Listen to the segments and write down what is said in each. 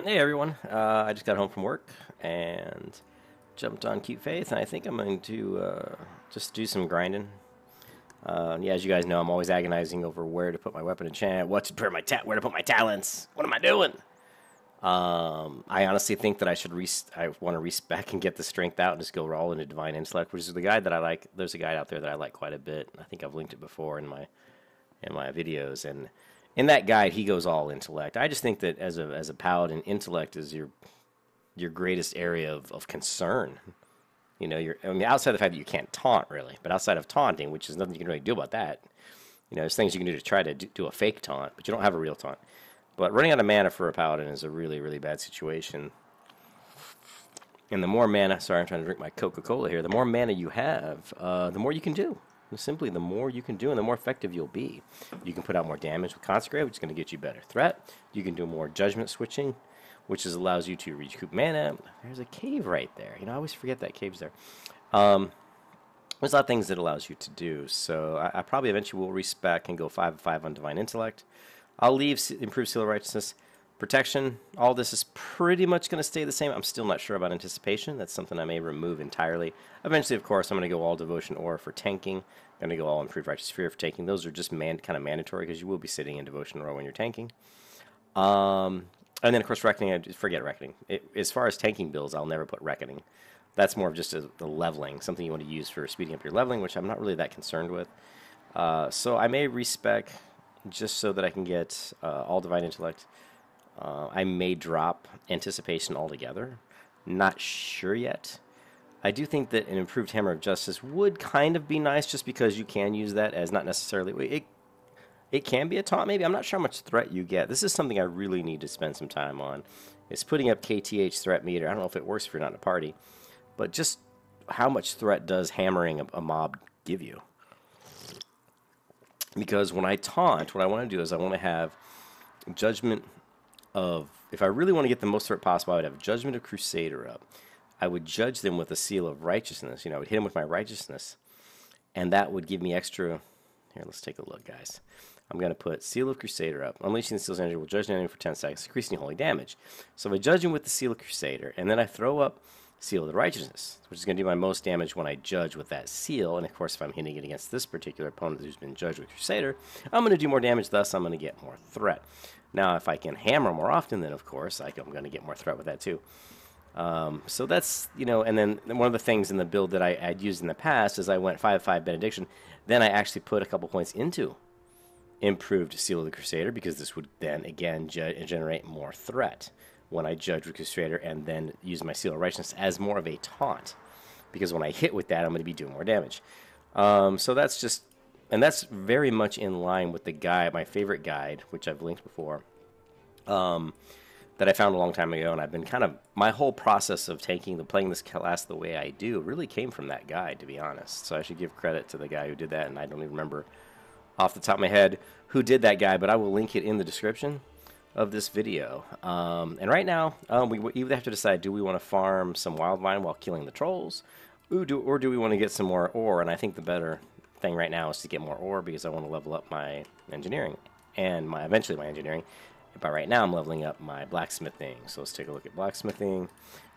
Hey everyone, I just got home from work and jumped on Cute Faith, and I think I'm going to just do some grinding. Yeah, as you guys know, I'm always agonizing over where to put my weapon enchant, where to put my talents. What am I doing? I honestly think that I want to respec and get the strength out and just go all into Divine Intellect, which is the guide that I like. There's a guide out there that I like quite a bit. I think I've linked it before in my videos, and in that guide, he goes all intellect. I just think that as a paladin, intellect is your greatest area of concern. You know, outside of the fact that you can't taunt really, but outside of taunting, which is nothing you can really do about that. You know, there's things you can do to try to do a fake taunt, but you don't have a real taunt. But running out of mana for a paladin is a really, really bad situation. And the more mana, sorry, I'm trying to drink my Coca-Cola here. The more mana you have, the more you can do. Simply, the more you can do and the more effective you'll be. You can put out more damage with Consecrate, which is going to get you better threat. You can do more judgment switching, which allows you to recoup mana. There's a cave right there. You know, I always forget that cave's there. There's a lot of things that allows you to do. So I probably eventually will respec and go 5/5 on Divine Intellect. I'll leave Improved Seal of Righteousness. Protection, all this is pretty much going to stay the same. I'm still not sure about Anticipation. That's something I may remove entirely. Eventually, of course, I'm going to go all Devotion Aura for tanking. I'm going to go all Improved Righteous Fear for tanking. Those are just kind of mandatory because you will be sitting in Devotion Aura when you're tanking. And then, of course, Reckoning, forget Reckoning. As far as tanking builds, I'll never put Reckoning. That's more of just the leveling, something you want to use for speeding up your leveling, which I'm not really that concerned with. So I may respec just so that I can get all Divine Intellect. I may drop Anticipation altogether. Not sure yet. I do think that an improved Hammer of Justice would kind of be nice just because you can use that as not necessarily... It can be a taunt, maybe. I'm not sure how much threat you get. This is something I really need to spend some time on. It's putting up KTH threat meter. I don't know if it works if you're not in a party. But just how much threat does hammering a mob give you? Because when I taunt, what I want to do is I want to have Judgment of... If I really want to get the most threat possible, I would have Judgment of Crusader up. I would judge them with a Seal of Righteousness. You know, I would hit them with my Righteousness. And that would give me extra... Here, let's take a look, guys. I'm going to put Seal of Crusader up. Unleashing the Seal's energy will judge an enemy for 10 seconds, increasing holy damage. So I judge him with the Seal of Crusader, and then I throw up Seal of the Righteousness, which is going to do my most damage when I judge with that seal. And, of course, if I'm hitting it against this particular opponent who's been judged with Crusader, I'm going to do more damage, thus I'm going to get more threat. Now, if I can hammer more often, then, of course, I'm going to get more threat with that, too. So that's, you know, and then one of the things in the build that I'd used in the past is I went 5/5 Benediction. Then I actually put a couple points into Improved Seal of the Crusader because this would then, again, generate more threat when I judge with Crusader and then use my Seal of Righteousness as more of a taunt. Because when I hit with that, I'm going to be doing more damage. So that's just, and that's very much in line with the guide, my favorite guide, which I've linked before, that I found a long time ago, and I've been kind of, my whole process of playing this class the way I do really came from that guide, to be honest. So I should give credit to the guy who did that, and I don't even remember off the top of my head who did that guide, but I will link it in the description of this video. And right now, we either have to decide, do we want to farm some Wildvine while killing the trolls, or do we want to get some more ore? And I think the better thing right now is to get more ore because I want to level up my engineering, and eventually my engineering. But right now I'm leveling up my blacksmithing. So let's take a look at blacksmithing.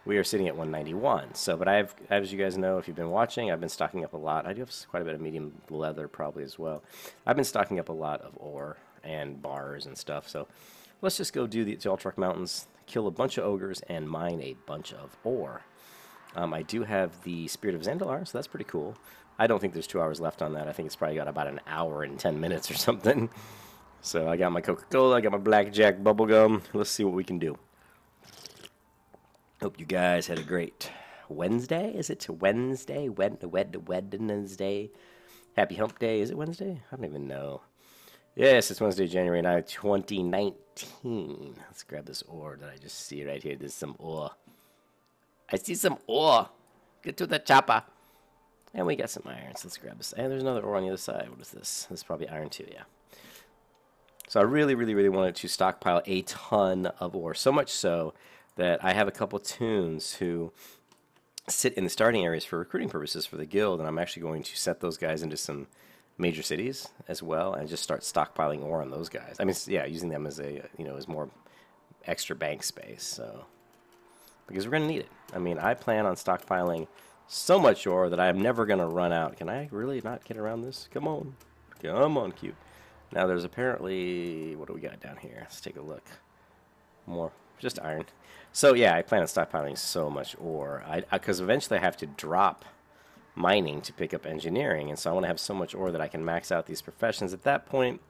We are sitting at 191. So, but as you guys know, if you've been watching, I've been stocking up a lot. I do have quite a bit of medium leather probably as well. I've been stocking up a lot of ore and bars and stuff. So let's just go do the Ultrak Mountains, kill a bunch of ogres, and mine a bunch of ore. I do have the Spirit of Zandalar, so that's pretty cool. I don't think there's 2 hours left on that. I think it's probably got about an hour and 10 minutes or something. So I got my Coca-Cola, I got my Blackjack bubblegum. Let's see what we can do. Hope you guys had a great Wednesday. Is it Wednesday? Wednesday? Happy Hump Day. Is it Wednesday? I don't even know. Yes, it's Wednesday, January 9th, 2019. Let's grab this ore that I just see right here. There's some ore. I see some ore. Get to the chopper. And we got some iron, so let's grab this. And there's another ore on the other side. What is this? This is probably iron too, yeah. So I really, really, really wanted to stockpile a ton of ore. So much so that I have a couple tunes who sit in the starting areas for recruiting purposes for the guild, and I'm actually going to set those guys into some major cities as well and just start stockpiling ore on those guys. I mean, yeah, using them as a, you know, as more extra bank space. So because we're going to need it. I mean, I plan on stockpiling so much ore that I'm never going to run out. Can I really not get around this? Come on. Come on, Cube. Now, there's apparently... What do we got down here? Let's take a look. More. Just iron. So, yeah, I plan on stockpiling so much ore. Because eventually I have to drop mining to pick up engineering. And so I want to have so much ore that I can max out these professions. At that point,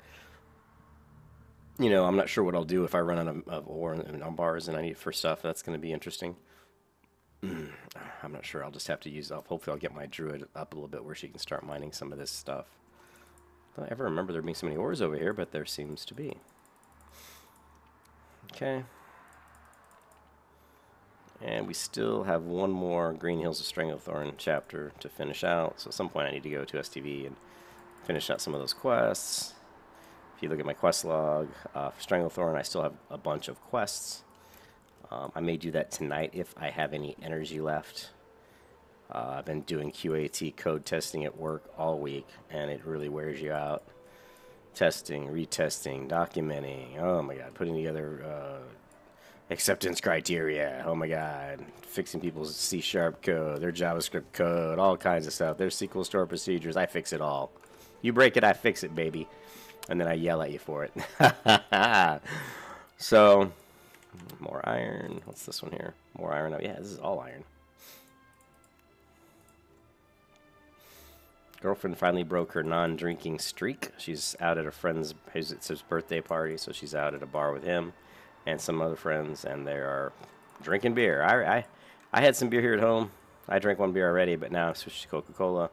you know, I'm not sure what I'll do if I run out of ore and on bars and I need it for stuff. That's going to be interesting. I'm not sure. I'll just have to use up. Hopefully I'll get my druid up a little bit where she can start mining some of this stuff. I don't ever remember there being so many ores over here, but there seems to be. Okay. And we still have one more Green Hills of Stranglethorn chapter to finish out. So at some point I need to go to STV and finish out some of those quests. If you look at my quest log, for Stranglethorn, I still have a bunch of quests. I may do that tonight if I have any energy left. I've been doing QAT code testing at work all week, and it really wears you out. Testing, retesting, documenting. Oh my god, putting together acceptance criteria. Oh my god, fixing people's C# code, their JavaScript code, all kinds of stuff. Their SQL store procedures. I fix it all. You break it, I fix it, baby. And then I yell at you for it. So, more iron. What's this one here? More iron. Oh, yeah, this is all iron. Girlfriend finally broke her non-drinking streak. She's out at a friend's, it's his birthday party, so she's out at a bar with him and some other friends, and they are drinking beer. I had some beer here at home. I drank one beer already, but now I've switched to Coca-Cola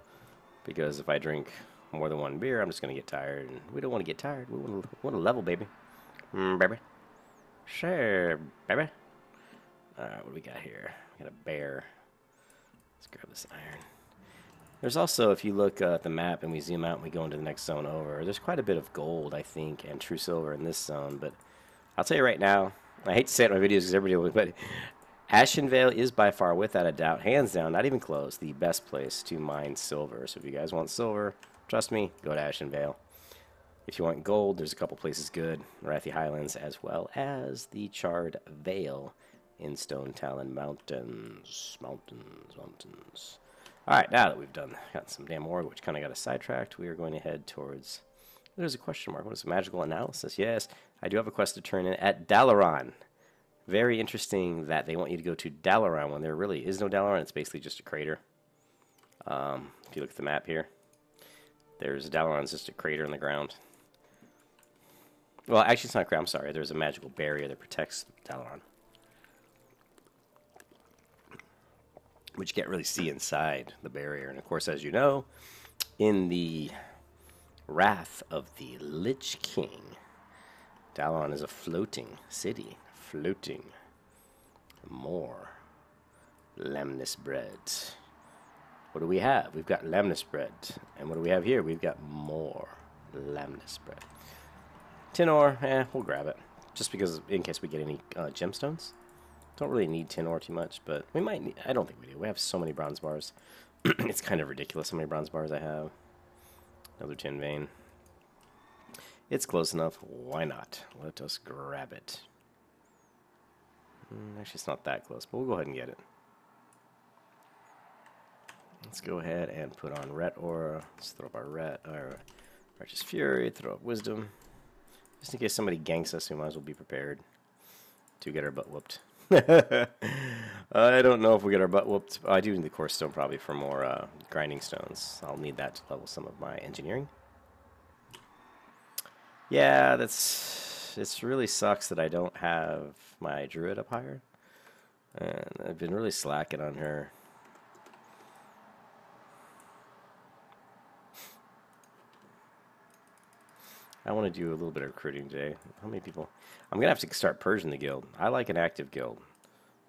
because if I drink more than one beer, I'm just going to get tired, and we don't want to get tired. We want to level, baby. Baby. Sure, baby. Alright, what do we got here? We got a bear. Let's grab this iron. There's also, if you look at the map and we zoom out and we go into the next zone over, there's quite a bit of gold, I think, and true silver in this zone, but I'll tell you right now, I hate to say it in my videos because everybody will, but Ashenvale is by far, without a doubt, hands down, not even close, the best place to mine silver. So if you guys want silver, trust me, go to Ashenvale. If you want gold, there's a couple places good. Wrathy Highlands, as well as the Charred Vale in Stone Talon Mountains. Mountains. Alright, now that we've got some damn ore, which kind of got us sidetracked, we are going to head towards... There's a question mark. What is magical analysis? Yes, I do have a quest to turn in at Dalaran. Very interesting that they want you to go to Dalaran when there really is no Dalaran. It's basically just a crater. If you look at the map here, there's Dalaran's just a crater in the ground. Well, actually, it's not a crater. I'm sorry. There's a magical barrier that protects Dalaran, which you can't really see inside the barrier. And of course, as you know, in the Wrath of the Lich King, Dalaran is a floating city. Floating. More lamnis bread. What do we have? We've got lamnis bread. And what do we have here? We've got more lamnis bread. Tin ore, we'll grab it. Just because, in case we get any gemstones. Don't really need tin ore too much, but we might need... I don't think we do. We have so many bronze bars. It's kind of ridiculous how many bronze bars I have. Another tin vein. It's close enough. Why not? Let us grab it. Actually, it's not that close, but we'll go ahead and get it. Let's go ahead and put on Ret Aura. Let's throw up our Righteous Fury. Throw up Wisdom. Just in case somebody ganks us, we might as well be prepared to get our butt whooped. I don't know if we get our butt whooped. I do need the Core Stone probably for more grinding stones. I'll need that to level some of my engineering. Yeah, it really sucks that I don't have my druid up higher. And I've been really slacking on her. I want to do a little bit of recruiting today. How many people? I'm going to have to start purging the guild. I like an active guild.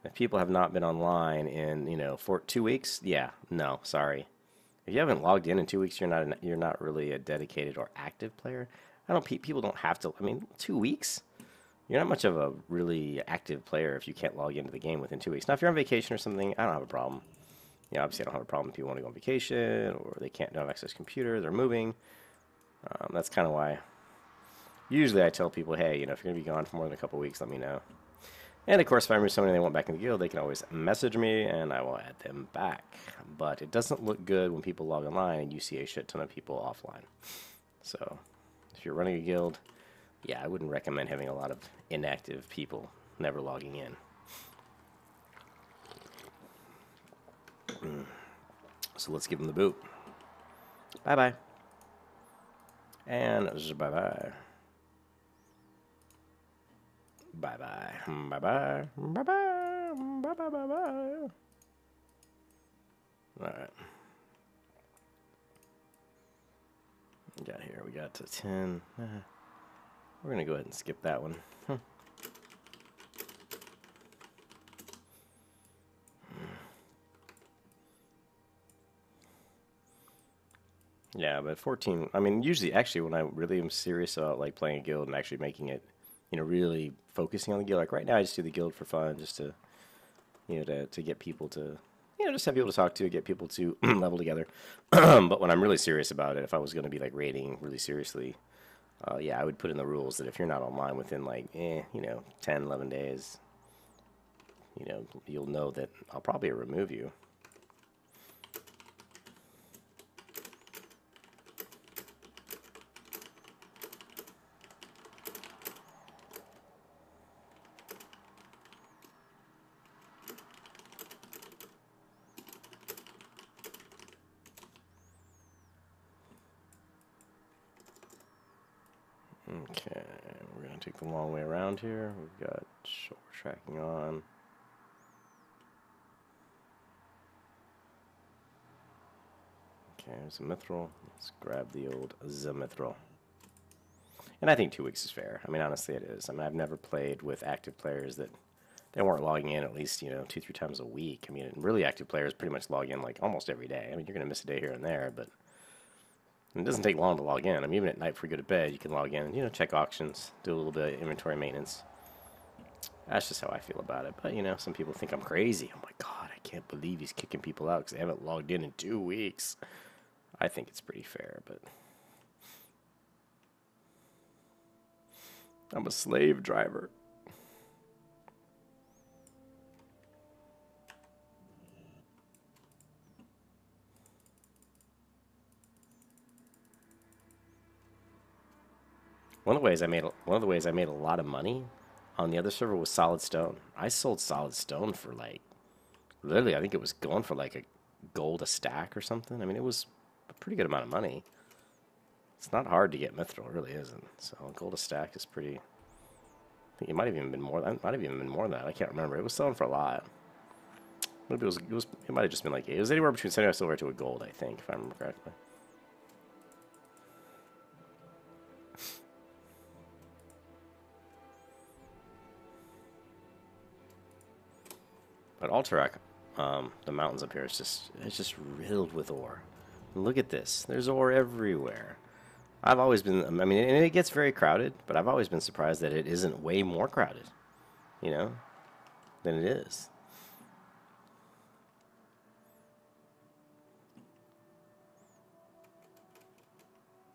If people have not been online in, for 2 weeks, yeah, no, sorry. If you haven't logged in 2 weeks, you're not really a dedicated or active player. People don't have to. 2 weeks? You're not much of a really active player if you can't log into the game within 2 weeks. Now, if you're on vacation or something, I don't have a problem. Obviously, I don't have a problem if people want to go on vacation or they don't have access to a computer, they're moving. That's kind of why. Usually, I tell people, hey, if you're going to be gone for more than a couple weeks, let me know. And of course, if I remove somebody they want back in the guild, they can always message me and I will add them back. But it doesn't look good when people log online and you see a shit ton of people offline. So if you're running a guild, yeah, I wouldn't recommend having a lot of inactive people never logging in. So let's give them the boot. Bye-bye. And bye-bye. Bye-bye. Bye-bye. Bye-bye. Bye-bye. Bye-bye. Alright. We got here. We got to 10. We're going to go ahead and skip that one. Yeah, but 14, I mean, usually, actually, when I really am serious about, like, playing a guild and actually making it, you know, really focusing on the guild, like, right now, I just do the guild for fun, just to, you know, to get people to, you know, just have people to talk to, get people to level together. But when I'm really serious about it, if I was going to be, like, raiding really seriously, yeah, I would put in the rules that if you're not online within, like, you know, 10, 11 days, you know, you'll know that I'll probably remove you. Okay, we're going to take the long way around here. We've got shoulder tracking on. Okay, there's a mithril. Let's grab the old mithril. And I think 2 weeks is fair. I mean, honestly, it is. I mean, I've never played with active players that they weren't logging in at least, you know, 2-3 times a week. I mean, really active players pretty much log in like almost every day. I mean, you're going to miss a day here and there, but it doesn't take long to log in. I mean, even at night before you go to bed, you can log in and, you know, check auctions, do a little bit of inventory maintenance. That's just how I feel about it. But, you know, some people think I'm crazy. Oh, my God, I can't believe he's kicking people out because they haven't logged in 2 weeks. I think it's pretty fair, but I'm a slave driver. One of the ways I made a lot of money on the other server was solid stone. I sold solid stone for like, literally, I think it was going for like a gold a stack or something. I mean, it was a pretty good amount of money. It's not hard to get mithril, it really isn't. So gold a stack is pretty. I think it might have even been more. That might have even been more than that. I can't remember. It was selling for a lot. Maybe it might have just been like it was anywhere between 75 silver to a gold, I think, if I remember correctly. But Alterac, the mountains up here, it's just riddled with ore. Look at this. There's ore everywhere. I've always been, I mean, and it gets very crowded, but I've always been surprised that it isn't way more crowded, you know, than it is.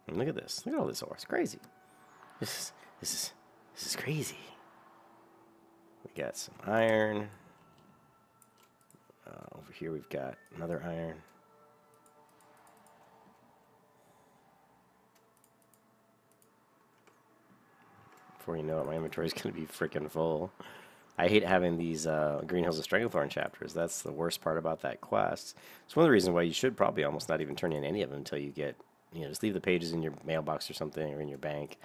And look at this. Look at all this ore. It's crazy. This is crazy. We got some iron. Over here we've got another iron. Before you know it, my inventory is going to be freaking full. I hate having these Green Hills of Stranglethorn chapters. That's the worst part about that quest. It's one of the reasons why you should probably almost not even turn in any of them until you get, you know, just leave the pages in your mailbox or something, or in your bank.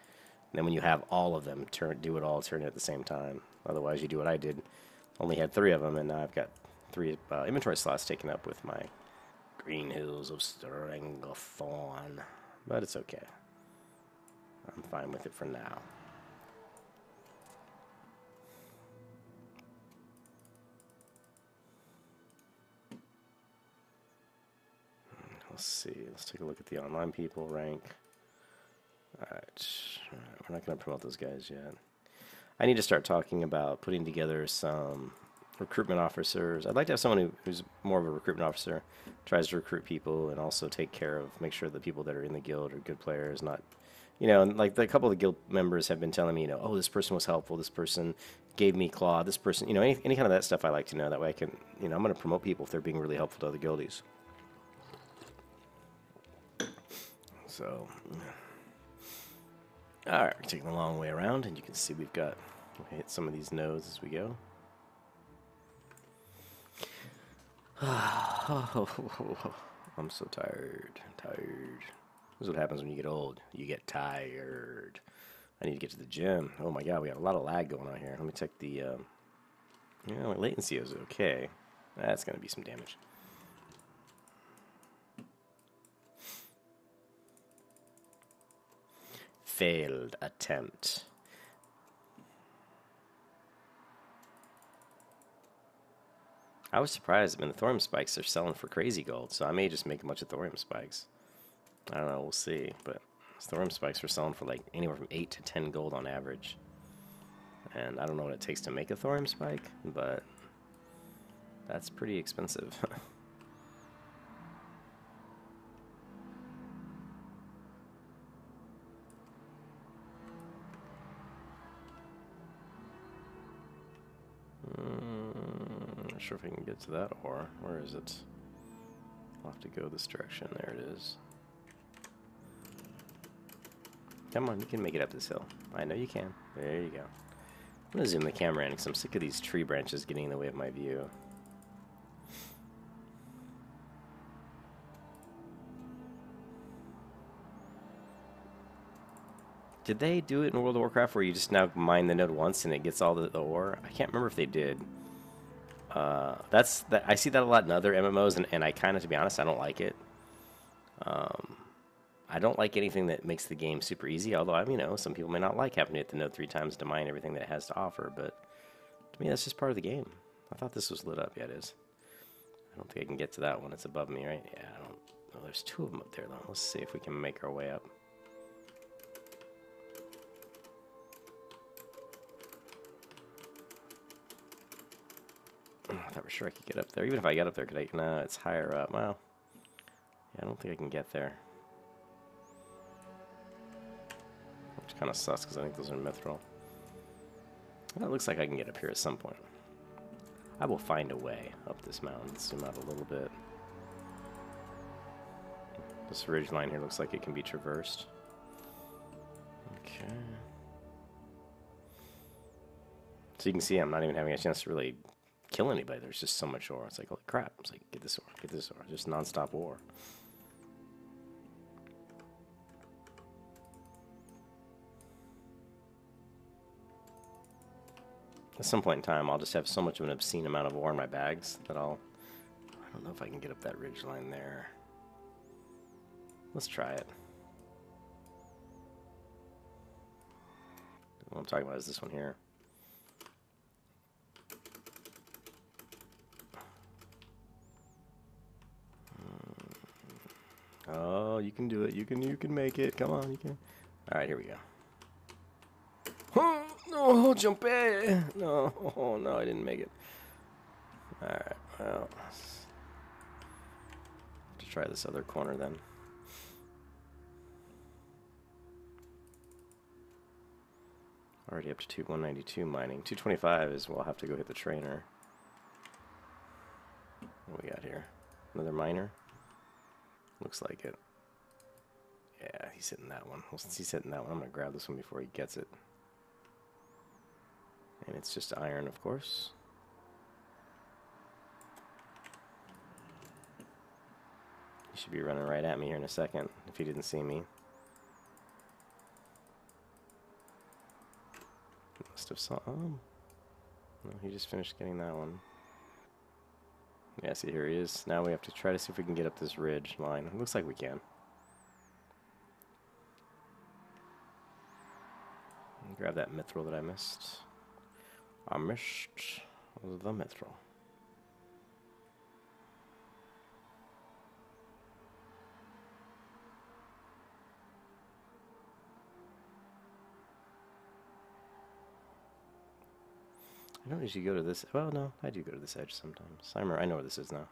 And then when you have all of them, turn it at the same time. Otherwise, you do what I did. Only had 3 of them, and now I've got 3 inventory slots taken up with my Green Hills of Stranglethorn. But it's okay. I'm fine with it for now. Let's see. Let's take a look at the online people rank. Alright. We're not going to promote those guys yet. I need to start talking about putting together some recruitment officers. I'd like to have someone who's more of a recruitment officer, tries to recruit people and also take care of, make sure the people that are in the guild are good players, not You know, and like a couple of the guild members have been telling me, you know, oh, this person was helpful. This person gave me claw. This person, you know, any kind of that stuff I like to know. That way I can, you know, I'm going to promote people if they're being really helpful to other guildies. So, all right, we're taking the long way around, and you can see we've got, we'll hit some of these nodes as we go. I'm so tired. This is what happens when you get old. You get tired. I need to get to the gym. Oh my god, we got a lot of lag going on here. Let me check the, you know, latency is okay. That's going to be some damage. Failed attempt. I was surprised. I mean, the thorium spikes are selling for crazy gold, so I may just make a bunch of thorium spikes. I don't know, we'll see. But thorium spikes are selling for like anywhere from 8 to 10 gold on average. And I don't know what it takes to make a thorium spike, but that's pretty expensive. Not sure if I can get to that ore. Where is it? I'll have to go this direction. There it is. Come on, you can make it up this hill. I know you can. There you go. I'm going to zoom the camera in because I'm sick of these tree branches getting in the way of my view. Did they do it in World of Warcraft where you just now mine the node once and it gets all the ore? I can't remember if they did. I see that a lot in other MMOs, and I kind of, to be honest, I don't like it. I don't like anything that makes the game super easy, although, you know, some people may not like having to hit the node 3 times to mine everything that it has to offer, but to me, that's just part of the game. I thought this was lit up. Yeah, it is. I don't think I can get to that one. It's above me, right? Yeah, I don't know. There's 2 of them up there, though. Let's see if we can make our way up. I thought for sure I could get up there. Even if I get up there, could I? No, it's higher up. Well, yeah, I don't think I can get there. Which kind of sucks because I think those are mithril. Well, it looks like I can get up here at some point. I will find a way up this mountain. Let's zoom out a little bit. This ridge line here looks like it can be traversed. Okay. So you can see I'm not even having a chance to really kill anybody. There's just so much ore. It's like, holy crap. It's like, get this ore, get this ore. Just non-stop ore. At some point in time, I'll just have so much of an obscene amount of ore in my bags that I don't know if I can get up that ridge line there. Let's try it. What I'm talking about is this one here. Oh, you can do it. You can make it. Come on, you can. All right, here we go. Oh, no, jump it. No, oh, no, I didn't make it. All right, well, to try this other corner then. Already up to 192 mining. 225 is, we'll have to go hit the trainer. What we got here? Another miner? Looks like it. Yeah, he's hitting that one. Well, since he's hitting that one, I'm going to grab this one before he gets it. And it's just iron, of course. He should be running right at me here in a second, if he didn't see me. Must have saw. Oh. No, he just finished getting that one. Yeah, see, here he is. Now we have to try to see if we can get up this ridge line. It looks like we can. Grab that mithril that I missed. I missed the mithril. I don't usually go to this. Well, no, I do go to this edge sometimes. I know where this is now.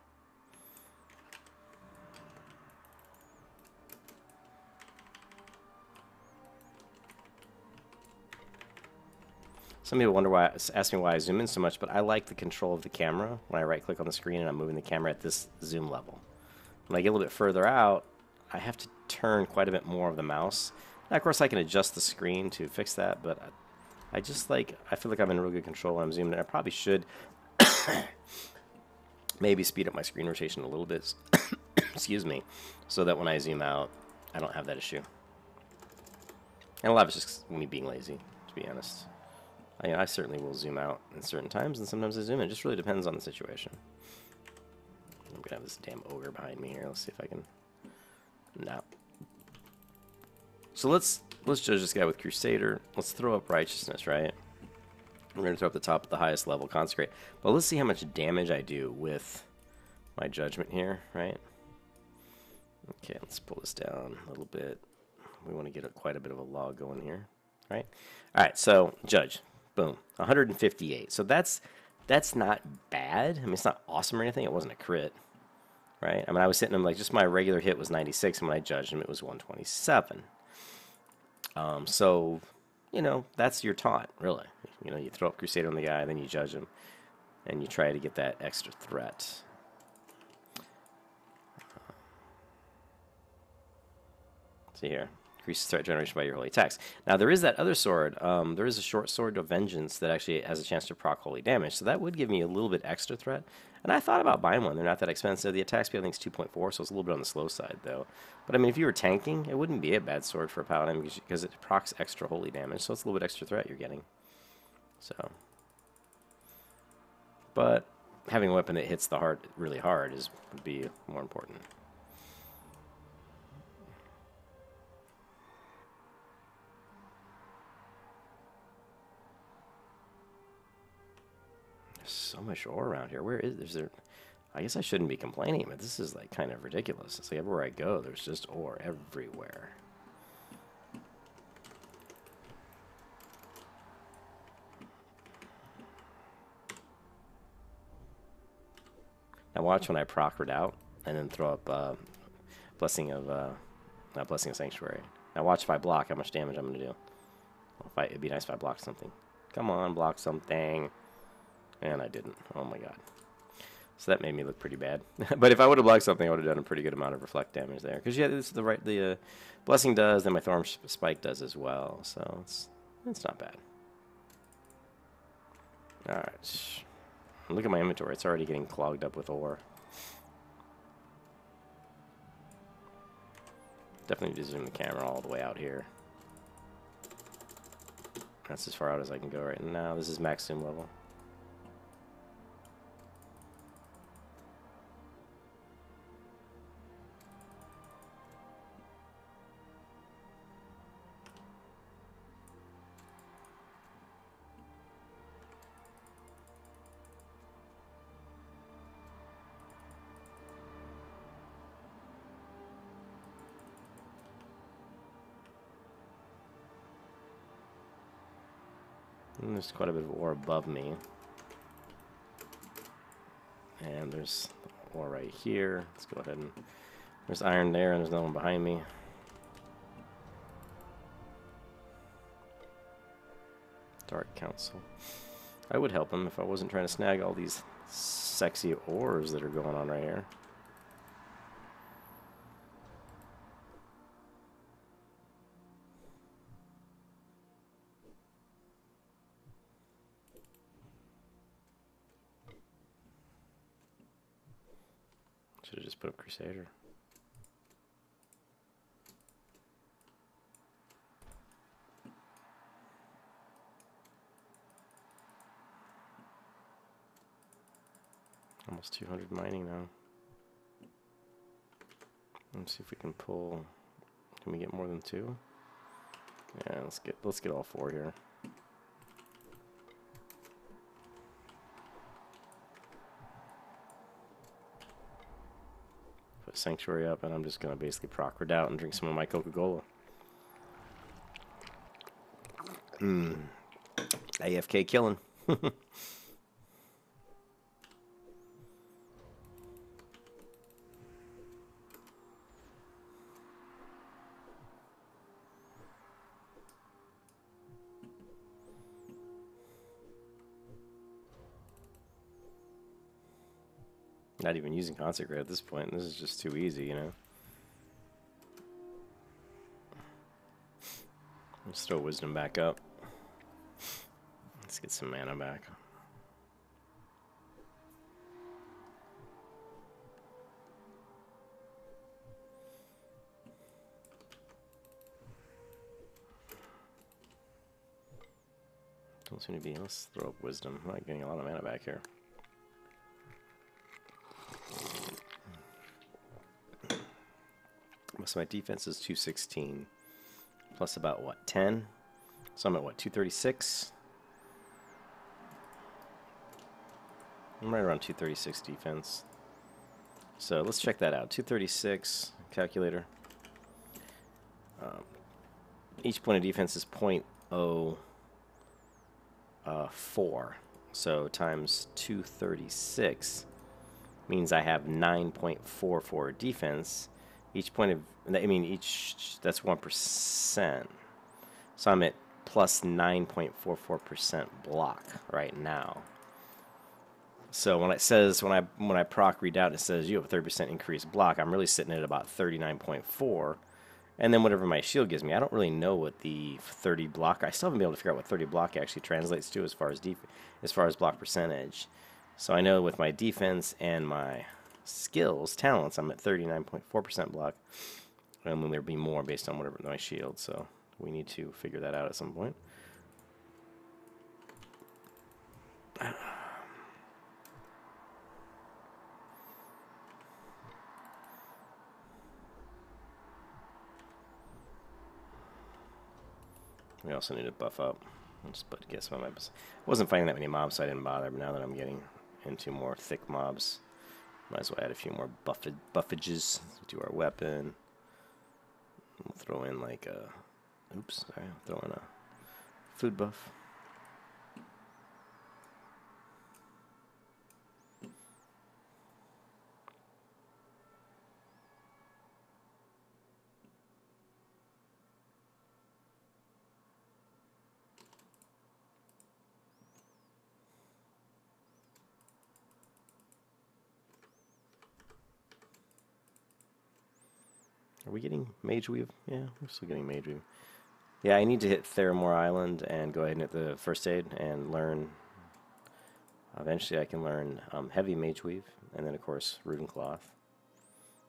Some people wonder why, ask me why I zoom in so much, but I like the control of the camera when I right-click on the screen and I'm moving the camera at this zoom level. When I get a little bit further out, I have to turn quite a bit more of the mouse. Now, of course, I can adjust the screen to fix that, but I just like, I feel like I'm in real good control when I'm zooming in. I probably should maybe speed up my screen rotation a little bit, excuse me, so that when I zoom out, I don't have that issue. And a lot of it's just me being lazy, to be honest. I certainly will zoom out in certain times, and sometimes I zoom in. It just really depends on the situation. I'm going to have this damn ogre behind me here. Let's see if I can... No. So let's judge this guy with Crusader. Let's throw up Righteousness, right? We're going to throw up the top at the highest level, Consecrate. But let's see how much damage I do with my Judgment here, right? Okay, let's pull this down a little bit. We want to get quite a bit of a log going here, right? All right, so Judge. Boom, 158. So that's not bad. I mean, it's not awesome or anything. It wasn't a crit, right? I mean, I was hitting him like just my regular hit was 96, and when I judged him, it was 127. So, you know, that's your taunt, really. You know, you throw up Crusader on the guy, then you judge him, and you try to get that extra threat. See here. Increases threat generation by your holy attacks. Now, there is that other sword. There is a short sword of vengeance that actually has a chance to proc holy damage, so that would give me a little bit extra threat. And I thought about buying one. They're not that expensive. The attack speed, I think, is 2.4, so it's a little bit on the slow side, though. But, I mean, if you were tanking, it wouldn't be a bad sword for a paladin because it procs extra holy damage, so it's a little bit extra threat you're getting. So, but having a weapon that hits the heart really hard would be more important. So much ore around here. Where is there? I guess I shouldn't be complaining, but this is like kind of ridiculous. It's like everywhere I go, there's just ore everywhere. Now watch when I procred out and then throw up blessing of not blessing of sanctuary. Now watch if I block how much damage I'm gonna do. It'd be nice if I blocked something. Come on, block something. And I didn't. Oh my god. So that made me look pretty bad. But if I would have blocked something, I would have done a pretty good amount of reflect damage there. Because yeah, this is the blessing does, then my thorn spike does as well. So it's not bad. All right. Look at my inventory. It's already getting clogged up with ore. Definitely need to zoom the camera all the way out here. That's as far out as I can go right now. This is max zoom level. And there's quite a bit of ore above me. And there's ore right here. Let's go ahead and... There's iron there, and there's no one behind me. Dark Council. I would help him if I wasn't trying to snag all these sexy ores that are going on right here. Should have just put up Crusader. Almost 200 mining now. Let's see if we can pull. Can we get more than 2? Yeah, let's get all 4 here. Put Sanctuary up, and I'm just gonna basically procred out and drink some of my Coca-Cola. AFK killing. Not even using Consecrate at this point. This is just too easy, you know? Let's throw Wisdom back up. Let's get some mana back. Don't seem to be. Let's throw up Wisdom. I'm not getting a lot of mana back here. So my defense is 216. Plus about, what, 10? So I'm at, what, 236? I'm right around 236 defense. So let's check that out. 236, calculator. Each point of defense is 0.04. So times 236 means I have 9.44 defense. Each point of, I mean, that's 1%. So I'm at plus 9.44% block right now. So when it says, when I proc read out, it says you have a 30% increased block, I'm really sitting at about 39.4. And then whatever my shield gives me, I don't really know what the 30 block, I still haven't been able to figure out what 30 block actually translates to as far as block percentage. So I know with my defense and my skills, talents, I'm at 39.4% block. And then there'll be more based on whatever my shield. So we need to figure that out at some point. We also need to buff up. But guess what? I wasn't fighting that many mobs, so I didn't bother. But now that I'm getting into more thick mobs, might as well add a few more buffages to our weapon. We'll throw in like a, oops, sorry, throw in a food buff. Are we getting Mage Weave? Yeah, we're still getting Mage Weave. Yeah, I need to hit Theramore Island and go ahead and hit the first aid and learn. Eventually I can learn Heavy Mage Weave, and then of course Rune Cloth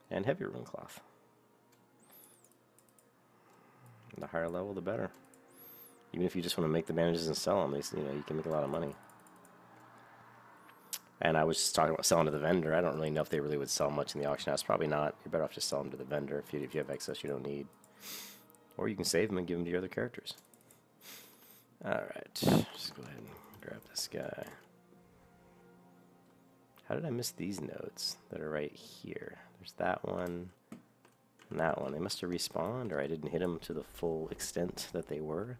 and Heavy Rune Cloth. The higher level, the better. Even if you just want to make the bandages and sell them, you know, you can make a lot of money. And I was just talking about selling to the vendor. I don't really know if they really would sell much in the auction house. Probably not. You're better off just selling to the vendor if you have excess you don't need. Or you can save them and give them to your other characters. Alright. Just go ahead and grab this guy. How did I miss these nodes that are right here? There's that one and that one. They must have respawned, or I didn't hit them to the full extent that they were.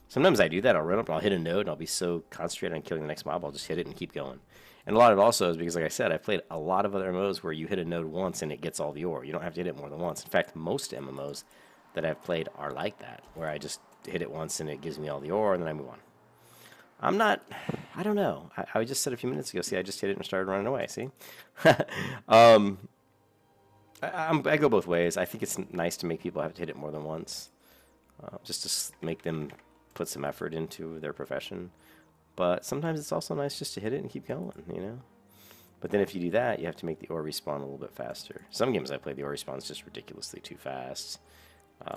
Sometimes I do that. I'll run up and I'll hit a node and I'll be so concentrated on killing the next mob, I'll just hit it and keep going. And a lot of it also is because, like I said, I've played a lot of other MMOs where you hit a node once and it gets all the ore. You don't have to hit it more than once. In fact, most MMOs that I've played are like that, where I just hit it once and it gives me all the ore and then I move on. I don't know. I just said a few minutes ago, see, I just hit it and started running away, see? I go both ways. I think it's nice to make people have to hit it more than once, just to make them put some effort into their profession. But sometimes it's also nice just to hit it and keep going, you know? But then if you do that, you have to make the ore respawn a little bit faster. Some games I play, the ore respawn is just ridiculously too fast.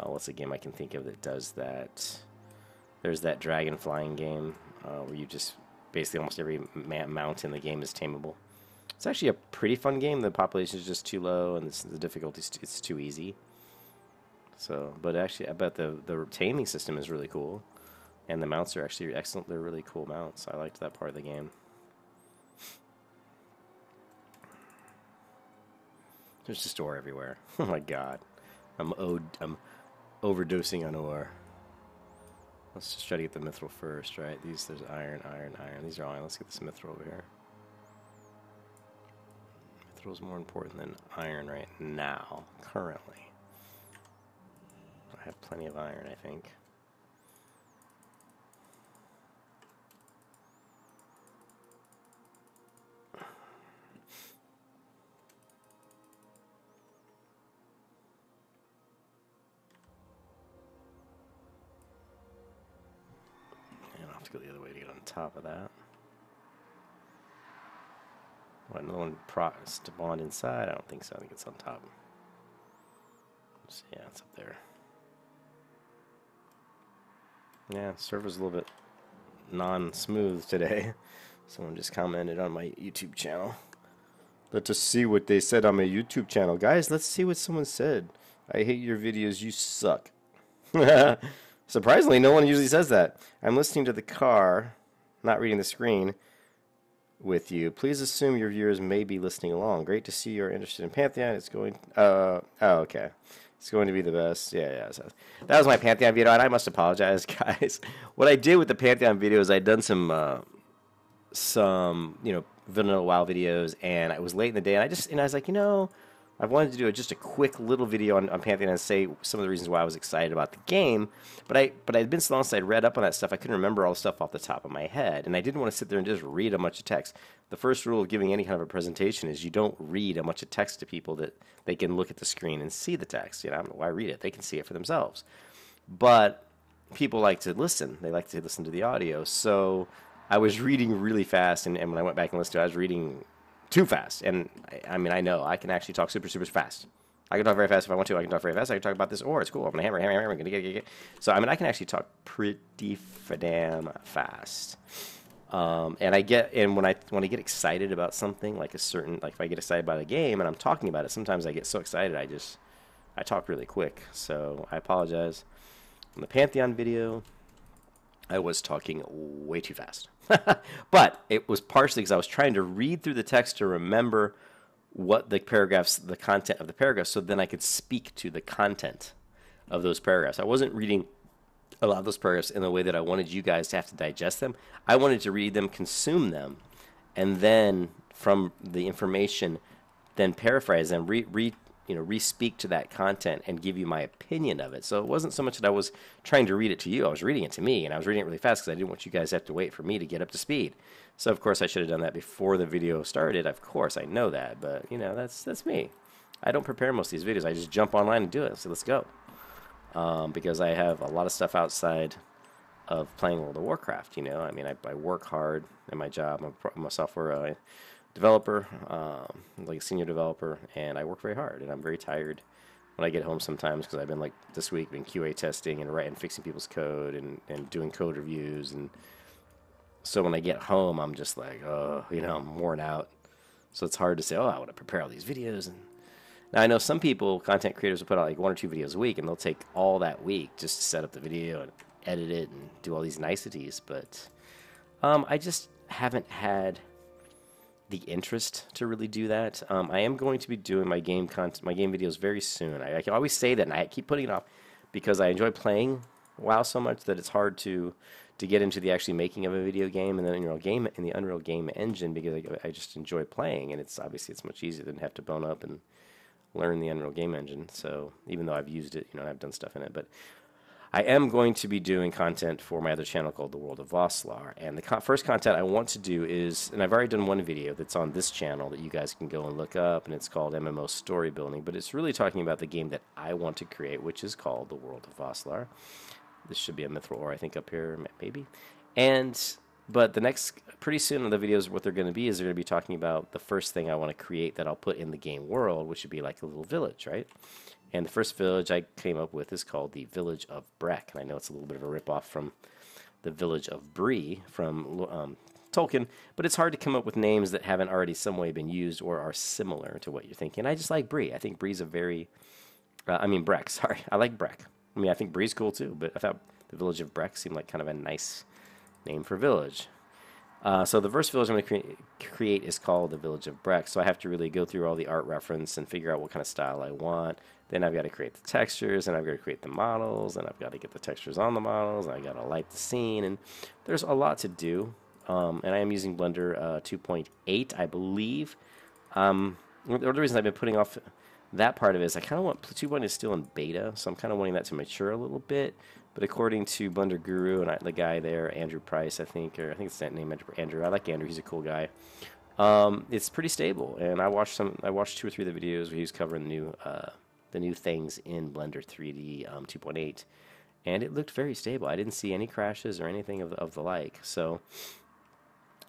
What's a game I can think of that does that? There's that dragon flying game where you just, basically almost every mount in the game is tameable. It's actually a pretty fun game. The population is just too low, and the difficulty it's too easy. So, but actually, I bet the taming system is really cool, and the mounts are actually excellent. They're really cool mounts. I liked that part of the game. There's just ore everywhere. Oh my god, I'm overdosing on ore. Let's just try to get the mithril first, right? There's iron, iron, iron. These are iron. Let's get this mithril over here. Mithril is more important than iron right now, currently. I have plenty of iron, I think. top of that. What, another one spawned inside? I don't think so. I think it's on top. Yeah, it's up there. Yeah, server's a little bit non-smooth today. Someone just commented on my YouTube channel. Let's see what they said on my YouTube channel. Guys, let's see what someone said. I hate your videos. You suck. Surprisingly, no one usually says that. I'm listening to the car, not reading the screen with you. Please assume your viewers may be listening along. Great to see you're interested in Pantheon. It's going... oh, okay. It's going to be the best. Yeah. So that was my Pantheon video, and I must apologize, guys. What I did with the Pantheon video is I'd done some vanilla WoW videos, and it was late in the day, and I was like, I wanted to do just a quick little video on Pantheon and say some of the reasons why I was excited about the game, but I'd been so long since I'd read up on that stuff, I couldn't remember all the stuff off the top of my head, and I didn't want to sit there and just read a bunch of text. The first rule of giving any kind of a presentation is you don't read a bunch of text to people that they can look at the screen and see the text. Why read it? They can see it for themselves. But people like to listen. They like to listen to the audio. So I was reading really fast, and when I went back and listened to it, I was reading too fast. And I know I can actually talk super fast. I can talk very fast if I want to. I can talk very fast. I can talk about this ore. It's cool. I'm gonna hammer. I'm gonna get. So I can actually talk pretty damn fast. And when I get excited about something, like if I get excited about a game and I'm talking about it, sometimes I get so excited I talk really quick. So I apologize. On the Pantheon video, I was talking way too fast. But it was partially because I was trying to read through the text to remember what the content of the paragraphs, so then I could speak to the content of those paragraphs. I wasn't reading a lot of those paragraphs in the way that I wanted you guys to have to digest them. I wanted to read them, consume them, and then from the information, then paraphrase them, re-speak to that content and give you my opinion of it. So it wasn't so much that I was trying to read it to you. I was reading it to me, and I was reading it really fast because I didn't want you guys to have to wait for me to get up to speed. So, of course, I should have done that before the video started. Of course, I know that, but, that's me. I don't prepare most of these videos. I just jump online and do it. So let's go. Because I have a lot of stuff outside of playing World of Warcraft, I work hard in my job. I'm a software developer, like a senior developer, and I work very hard, and I'm very tired when I get home sometimes because I've been, like, this week, been QA testing and fixing people's code and doing code reviews, and so when I get home, I'm just like, I'm worn out. So it's hard to say, I want to prepare all these videos. And now I know some people, content creators, will put out like 1 or 2 videos a week, and they'll take all that week just to set up the video and edit it and do all these niceties. But I just haven't had the interest to really do that. I am going to be doing my game videos very soon. I can always say that, and I keep putting it off because I enjoy playing WoW so much that it's hard to get into the actually making of a video game and then in the Unreal Game Engine, because I just enjoy playing, and it's much easier than have to bone up and learn the Unreal Game Engine. So even though I've used it, I've done stuff in it, but I am going to be doing content for my other channel called The World of Vosslar, and the first content I want to do is, and I've already done one video that's on this channel that you guys can go and look up, and it's called MMO Story Building, but it's really talking about the game that I want to create, which is called The World of Vosslar. This should be a mithril ore, I think, up here, maybe. But the next, pretty soon in the videos, what they're going to be is they're going to be talking about the first thing I want to create that I'll put in the game world, which would be like a little village, right? And the first village I came up with is called the Village of Breck. And I know it's a little bit of a ripoff from the Village of Bree from Tolkien, but it's hard to come up with names that haven't already some way been used or are similar to what you're thinking. I just like Bree. I think Bree's a very, Breck, sorry. I like Breck. I think Bree's cool too, but I thought the Village of Breck seemed like kind of a nice name for village. So the first village I'm going to create is called the Village of Breck, so I have to really go through all the art reference and figure out what kind of style I want. Then I've got to create the textures, and I've got to create the models, and I've got to get the textures on the models, and I've got to light the scene, and there's a lot to do. And I am using Blender 2.8, I believe. The other reason I've been putting off that part of it is I kind of want 2.0 is still in beta, so I'm kind of wanting that to mature a little bit. But according to Blender Guru and the guy there, Andrew Price, I think it's that name, Andrew. I like Andrew; he's a cool guy. It's pretty stable, and I watched 2 or 3 of the videos where he was covering the new things in Blender 3D 2.8, and it looked very stable. I didn't see any crashes or anything of the like. So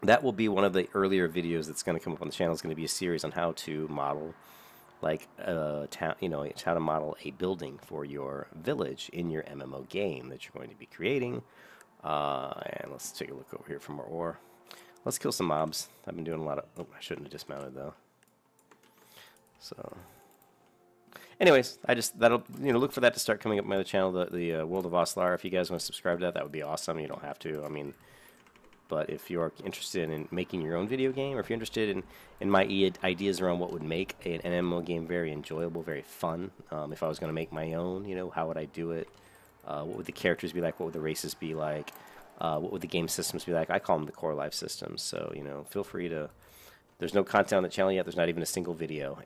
that will be one of the earlier videos that's going to come up on the channel. It's going to be a series on how to model like a town, it's how to model a building for your village in your MMO game that you're going to be creating. And let's take a look over here for more ore. Let's kill some mobs. I've been doing a lot of... Oh, I shouldn't have dismounted, though. So... Anyways, that'll, look for that to start coming up on my other channel, the World of Oslar. If you guys want to subscribe to that, that would be awesome. You don't have to. I mean... But if you're interested in making your own video game, or if you're interested in my ideas around what would make an MMO game very enjoyable, very fun, if I was going to make my own, how would I do it? What would the characters be like? What would the races be like? What would the game systems be like? I call them the core life systems. So, feel free to... There's no content on the channel yet. There's not even a single video.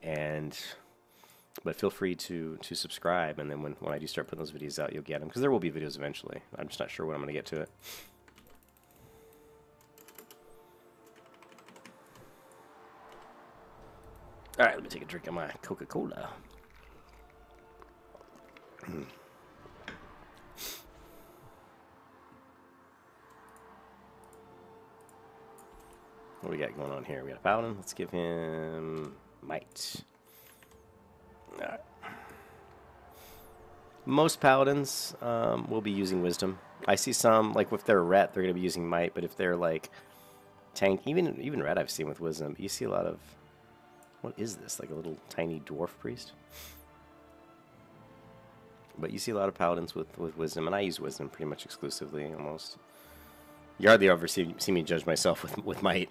But feel free to subscribe, and then when I do start putting those videos out, you'll get them. Because there will be videos eventually. I'm just not sure when I'm going to get to it. All right, let me take a drink of my Coca-Cola. What do we got going on here? We got a Paladin. Let's give him Might. All right. Most Paladins will be using Wisdom. I see some, like if they're Ret, they're going to be using Might, but if they're like Tank, even Ret I've seen with Wisdom, but you see a lot of... What is this? Like a little tiny dwarf priest? But you see a lot of paladins with wisdom, and I use wisdom pretty much exclusively, almost. You hardly ever see me judge myself with might.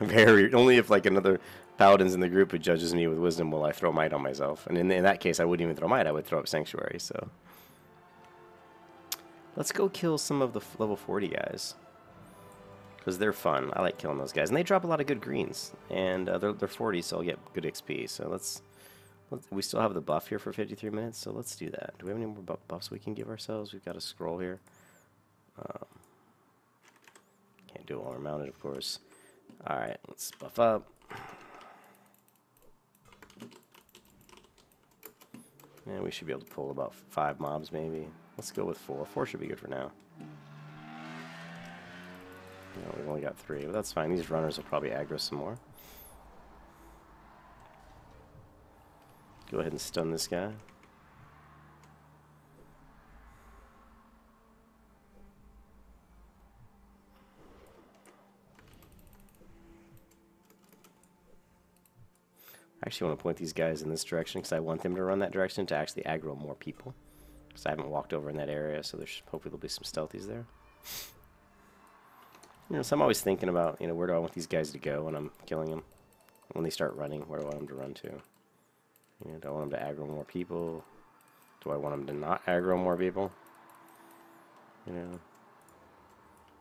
Only if like another paladin's in the group who judges me with wisdom will I throw might on myself. And in that case, I wouldn't even throw might. I would throw up sanctuary. So let's go kill some of the level 40 guys. Because they're fun. I like killing those guys. And they drop a lot of good greens. And they're 40, so I'll get good XP. So let's... We still have the buff here for 53 minutes, so let's do that. Do we have any more buffs we can give ourselves? We've got a scroll here. Can't do it while we're mounted, of course. Alright, let's buff up. And we should be able to pull about 5 mobs, maybe. Let's go with 4. 4 should be good for now. No, we've only got 3, but that's fine. These runners will probably aggro some more. Go ahead and stun this guy. I actually want to point these guys in this direction because I want them to run that direction to actually aggro more people. Because I haven't walked over in that area, so hopefully there'll be some stealthies there. So I'm always thinking about, where do I want these guys to go when I'm killing them? When they start running, where do I want them to run to? Do I want them to aggro more people? Do I want them to not aggro more people?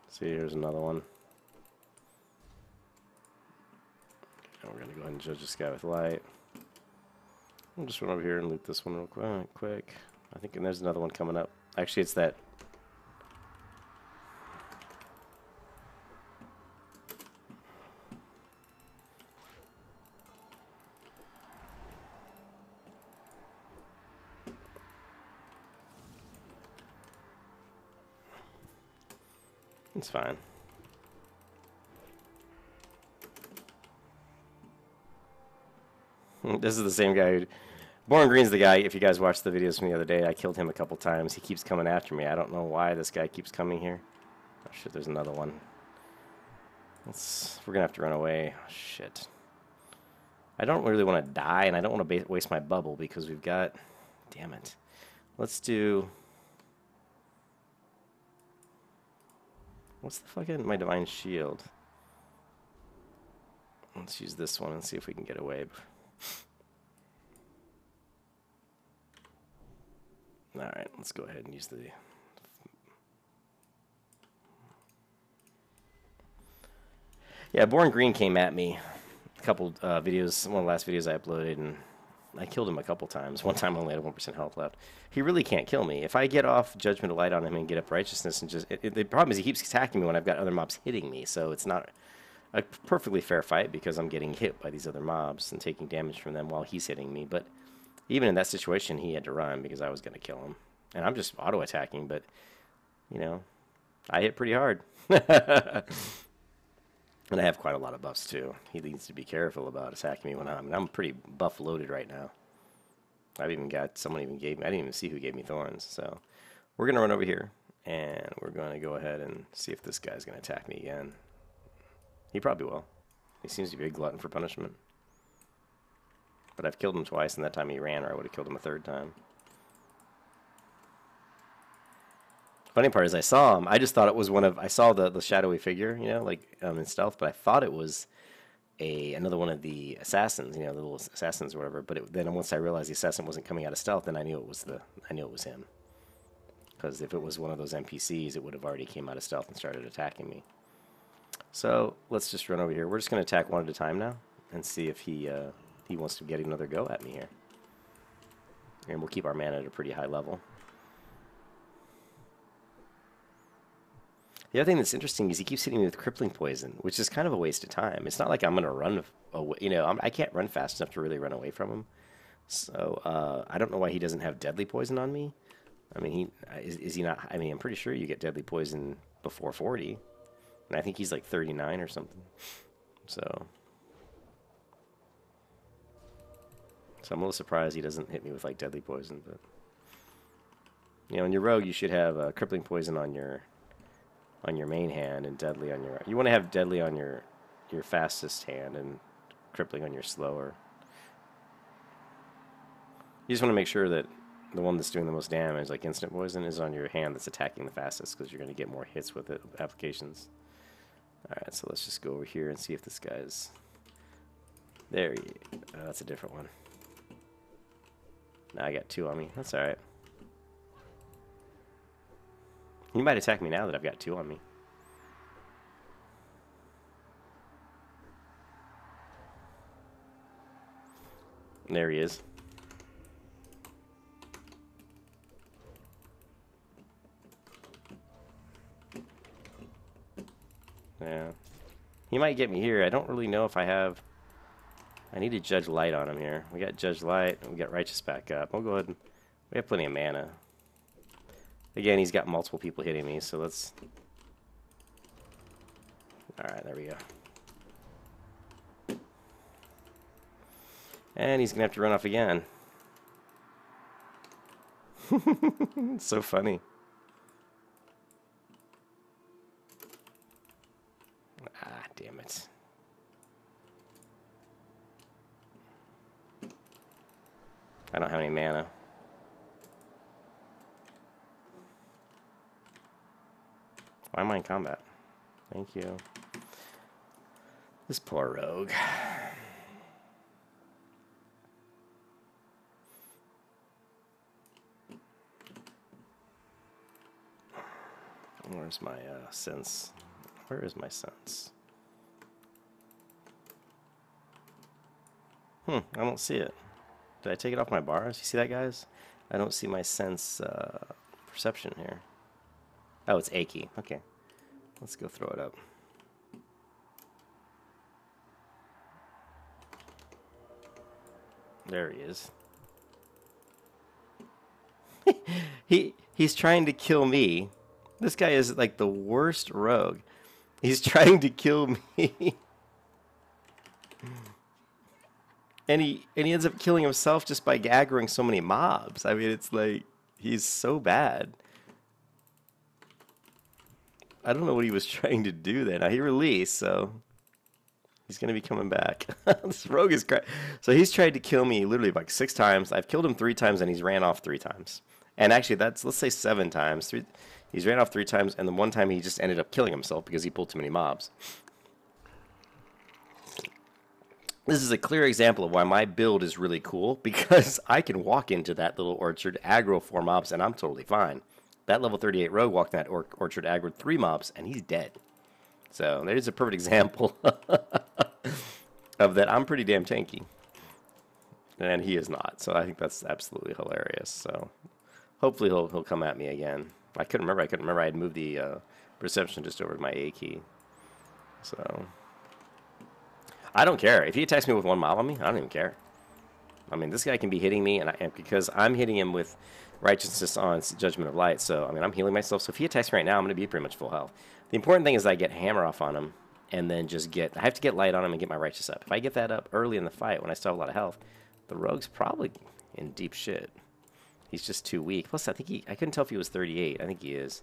See, here's another one. Okay, we're going to go ahead and judge this guy with light. I'll just run over here and loot this one real quick. I think there's another one coming up. Actually, it's that... It's fine. This is the same guy who... BornGreen's the guy, if you guys watched the videos from the other day, I killed him a couple times. He keeps coming after me. I don't know why this guy keeps coming here. Oh shit, there's another one. We're gonna have to run away. Oh, shit. I don't really want to die, and I don't want to waste my bubble because we've got... Damn it. Let's do... What's the fucking... My Divine Shield. Let's use this one and see if we can get away. Alright, let's go ahead and use the... Yeah, BornGreen came at me a couple videos, one of the last videos I uploaded, and I killed him a couple times. One time I only had 1% health left. He really can't kill me. If I get off Judgment of Light on him and get up Righteousness and just... the problem is he keeps attacking me when I've got other mobs hitting me, so it's not a perfectly fair fight because I'm getting hit by these other mobs and taking damage from them while he's hitting me. But even in that situation, he had to run because I was going to kill him. And I'm just auto-attacking, but, you know, I hit pretty hard. And I have quite a lot of buffs, too. He needs to be careful about attacking me when I'm pretty buff-loaded right now. I've even got, someone even gave me, I didn't even see who gave me thorns, so we're going to run over here, and we're going to go ahead and see if this guy's going to attack me again. He probably will. He seems to be a glutton for punishment. But I've killed him twice, and that time he ran, or I would have killed him a third time. Funny part is I saw him. I just thought it was one of, I saw the shadowy figure, you know, like in stealth, but I thought it was another one of the assassins, you know, the little assassins or whatever. But then once I realized the assassin wasn't coming out of stealth, then I knew it was him. Because if it was one of those NPCs, it would have already came out of stealth and started attacking me. So let's just run over here. We're just going to attack one at a time now and see if he wants to get another go at me here. And we'll keep our mana at a pretty high level. The other thing that's interesting is he keeps hitting me with crippling poison, which is kind of a waste of time. It's not like I'm going to run away. You know, I can't run fast enough to really run away from him. So I don't know why he doesn't have deadly poison on me. I mean, is he not? I mean, I'm pretty sure you get deadly poison before 40. And I think he's like 39 or something. So I'm a little surprised he doesn't hit me with like deadly poison. But you know, in your rogue, you should have crippling poison on your main hand and deadly on your. You want to have deadly on your fastest hand and crippling on your slower. You just want to make sure that the one that's doing the most damage, like instant poison, is on your hand that's attacking the fastest, because you're going to get more hits with it, applications. Alright, so let's just go over here and see if this guy's... There he... Oh, that's a different one. Now I got 2 on me. That's alright. He might attack me now that I've got 2 on me. There he is. Yeah. He might get me here. I don't really know if I have... I need to Judge Light on him here. We got Judge Light, and we got Righteous back up. We'll go ahead and... We have plenty of mana. Again, he's got multiple people hitting me, so let's... Alright, there we go. And he's going to have to run off again. It's so funny. Ah, damn it. I don't have any mana. Why am I in combat? Thank you. This poor rogue. Where's my sense? Where is my sense? I don't see it. Did I take it off my bars? You see that, guys? I don't see my sense perception here. Oh, it's achy. Okay. Let's go throw it up. There he is. He's trying to kill me. This guy is like the worst rogue. He's trying to kill me. And he ends up killing himself just by aggroing so many mobs. I mean, it's like, he's so bad. I don't know what he was trying to do there. Now, he released, so he's going to be coming back. This rogue is crazy. So he's tried to kill me literally like 6 times. I've killed him 3 times, and he's ran off 3 times. And actually, that's, let's say 7 times. He's ran off 3 times, and the one time he just ended up killing himself because he pulled too many mobs. This is a clear example of why my build is really cool, because I can walk into that little orchard, aggro 4 mobs, and I'm totally fine. That level 38 rogue walked in that orchard, aggroed 3 mobs, and he's dead. So there's a perfect example of that. I'm pretty damn tanky, and he is not. So I think that's absolutely hilarious. So hopefully he'll come at me again. I couldn't remember. I had moved the perception just over to my A key. So I don't care. If he attacks me with 1 mob on me, I don't even care. I mean, this guy can be hitting me, and because I'm hitting him with righteousness on Judgment of Light. So, I mean, I'm healing myself. So if he attacks me right now, I'm going to be pretty much full health. The important thing is that I get hammer off on him and then just get... I have to get light on him and get my righteous up. If I get that up early in the fight when I still have a lot of health, the rogue's probably in deep shit. He's just too weak. Plus, I think I couldn't tell if he was 38. I think he is.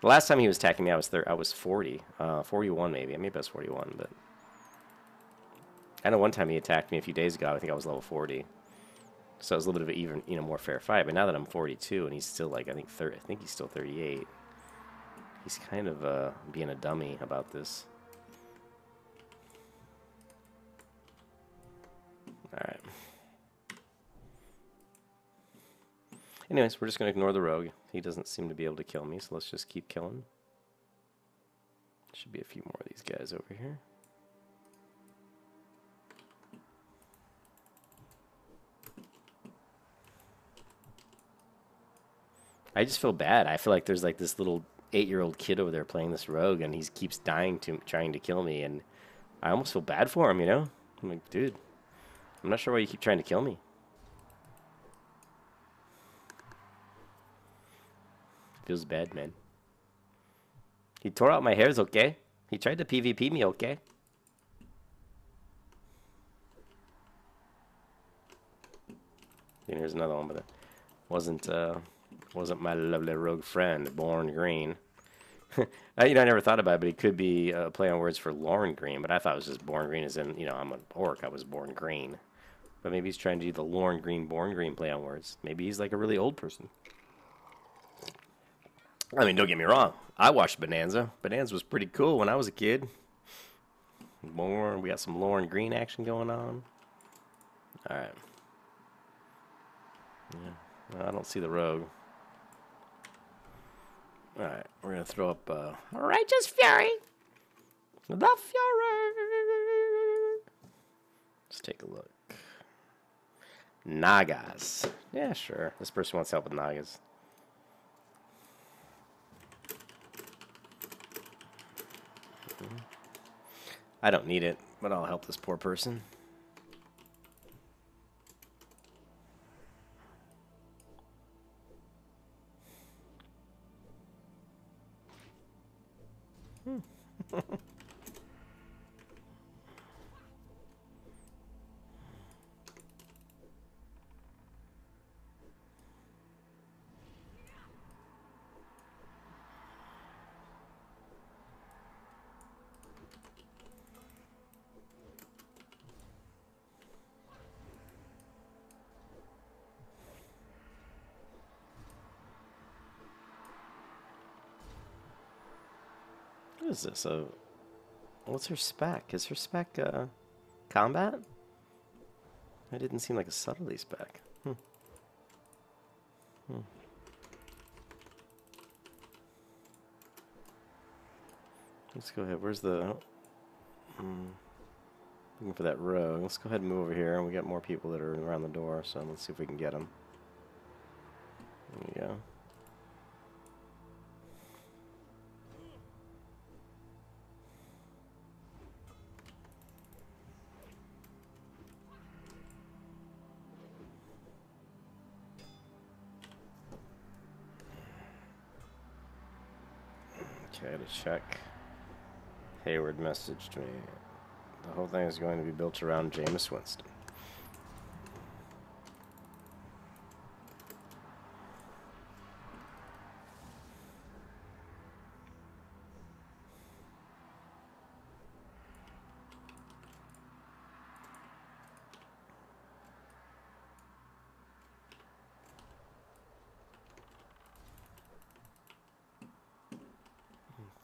The last time he was attacking me, I was 40. 41 maybe. Maybe I was 41, but... I know one time he attacked me a few days ago. I think I was level 40. So it was a little bit of an even, more fair fight. But now that I'm 42 and he's still like, I think he's still 38. He's kind of being a dummy about this. Alright. Anyways, we're just going to ignore the rogue. He doesn't seem to be able to kill me, so let's just keep killing. Should be a few more of these guys over here. I just feel bad. I feel like there's like this little 8-year-old kid over there playing this rogue, and he keeps dying trying to kill me, and I almost feel bad for him, you know? I'm like, dude, I'm not sure why you keep trying to kill me. Feels bad, man. He tore out my hairs, okay? He tried to PvP me, okay? And here's another one, but it wasn't my lovely rogue friend, BornGreen. I never thought about it, but it could be a play on words for LornGreen, but I thought it was just BornGreen as in, I'm an orc, I was born green. But maybe he's trying to do the LornGreen, BornGreen play on words. Maybe he's like a really old person. I mean, don't get me wrong. I watched Bonanza. Bonanza was pretty cool when I was a kid. We got some LornGreen action going on. Alright. Yeah, I don't see the rogue. Alright, we're going to throw up Righteous Fury. The Fury. Let's take a look. Nagas. Yeah, sure. This person wants help with Nagas. I don't need it, but I'll help this poor person. What is this? What's her spec? Is her spec combat? It didn't seem like a subtlety spec. Let's go ahead. Where's the... looking for that rogue. Let's go ahead and move over here. We got more people that are around the door, so let's see if we can get them. There we go. Okay, to check. Hayward messaged me. The whole thing is going to be built around Jameis Winston.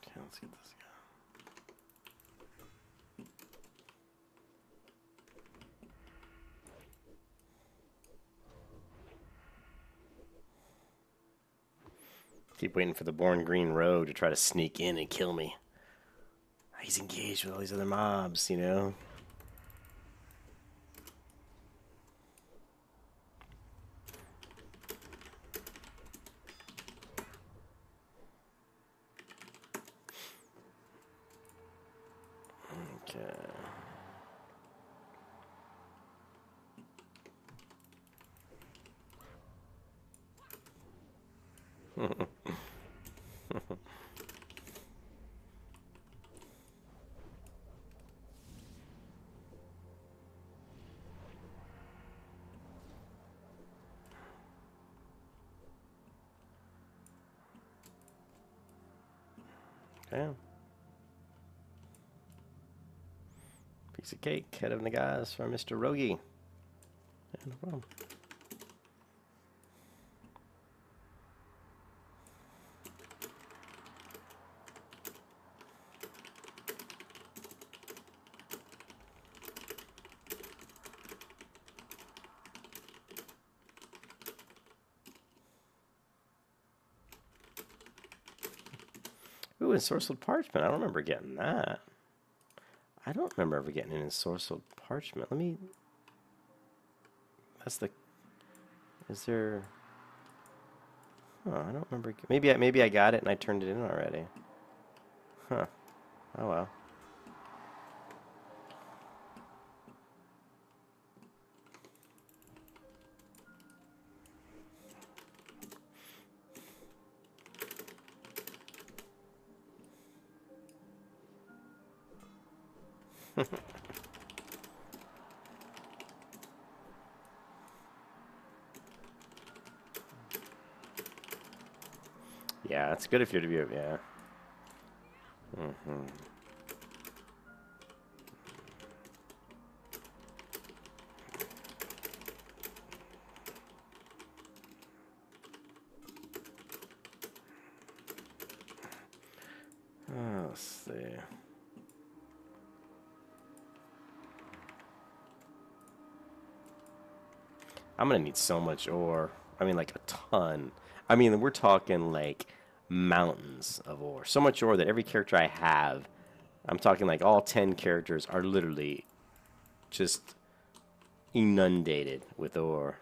Okay, let's get this guy. Keep waiting for the BornGreen rogue to try to sneak in and kill me. He's engaged with all these other mobs, you know? Okay. Okay. Piece of cake, head of the guys from Mr. Rogi. Yeah, no problem. Ooh, ensorcelled parchment. I don't remember getting that. I don't remember ever getting an ensorcelled parchment. Let me... That's the... Is there... Oh, I don't remember... Maybe I got it and I turned it in already. Huh. Oh, well. Yeah, it's good if you're to be... Yeah. Mm-hmm. Let's see. I'm gonna need so much ore. I mean, like a ton. I mean, we're talking like mountains of ore. So much ore that every character I have, I'm talking like all 10 characters are literally just inundated with ore.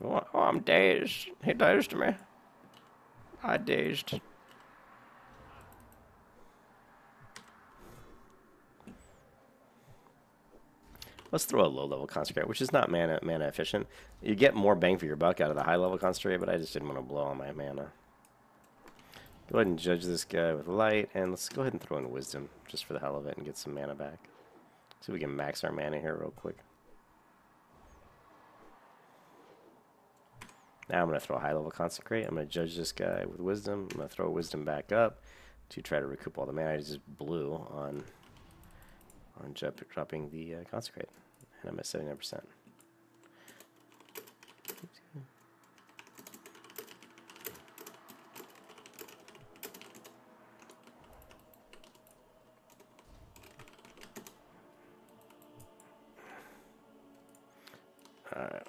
Oh, I'm dazed. He dazed me. I dazed. Let's throw a low-level concentrate, which is not mana efficient. You get more bang for your buck out of the high-level concentrate, but I just didn't want to blow all my mana. Go ahead and judge this guy with light, and let's go ahead and throw in wisdom, just for the hell of it, and get some mana back. See if we can max our mana here real quick. Now I'm going to throw a high-level consecrate. I'm going to judge this guy with wisdom. I'm going to throw wisdom back up to try to recoup all the mana I just blew on dropping the consecrate. And I'm at 79%. Alright.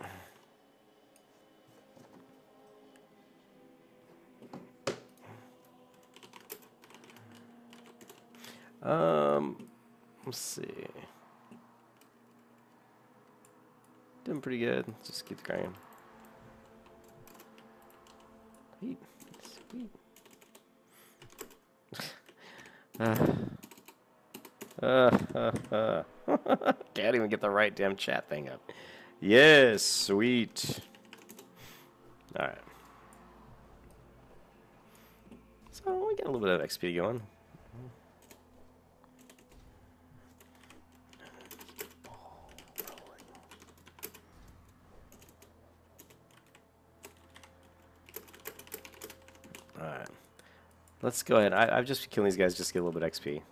Let's see. Doing pretty good. Let's just keep grinding. Sweet. Can't even get the right damn chat thing up. Yes, sweet. Alright. So we got a little bit of XP going. Alright. Let's go ahead. I've just been killing these guys just to get a little bit of XP.